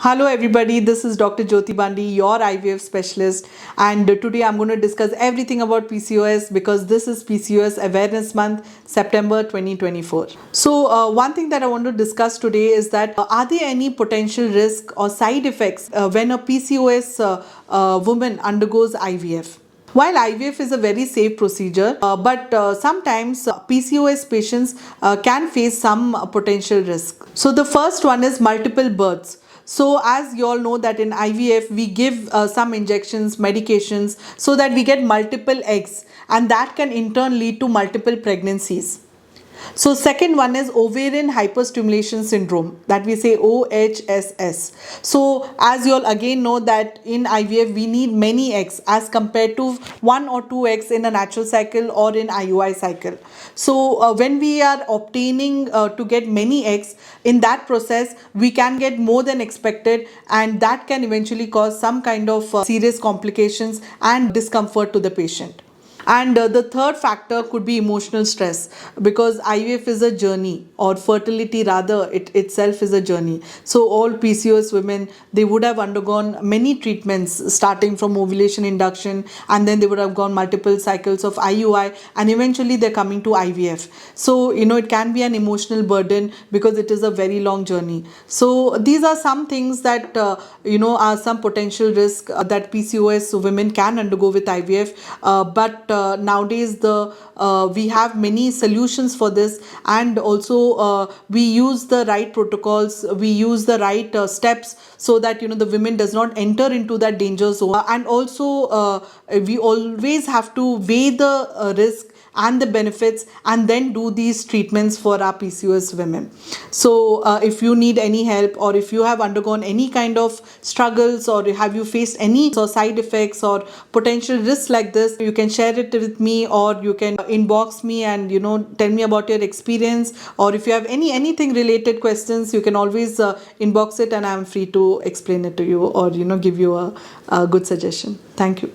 Hello everybody, this is Dr. Jyoti Bandi, your IVF specialist, and today I'm going to discuss everything about PCOS because this is PCOS Awareness Month, September 2024. So one thing that I want to discuss today is that are there any potential risk or side effects when a PCOS woman undergoes IVF? While IVF is a very safe procedure, but sometimes PCOS patients can face some potential risk. So the first one is multiple births. So as you all know that in IVF we give some injections, medications so that we get multiple eggs, and that can in turn lead to multiple pregnancies. So second one is ovarian hyperstimulation syndrome, that we say OHSS. So as you all again know that in IVF we need many eggs as compared to one or two eggs in a natural cycle or in IUI cycle. So when we are obtaining to get many eggs, in that process we can get more than expected, and that can eventually cause some kind of serious complications and discomfort to the patient. And the third factor could be emotional stress, because IVF is a journey, or fertility rather, it itself is a journey. So all PCOS women, they would have undergone many treatments starting from ovulation induction, and then they would have gone multiple cycles of IUI, and eventually they're coming to IVF. So it can be an emotional burden because it is a very long journey. So these are some things that are some potential risk that PCOS women can undergo with IVF, but nowadays we have many solutions for this, and also we use the right protocols, we use the right steps so that the women does not enter into that danger zone. And also we always have to weigh the risk and the benefits and then do these treatments for our PCOS women. So if you need any help, or if you have undergone any kind of struggles, or have you faced any side effects or potential risks like this, you can share it with me, or you can inbox me and tell me about your experience. Or if you have anything related questions, you can always inbox it, and I'm free to explain it to you, or give you a good suggestion. Thank you.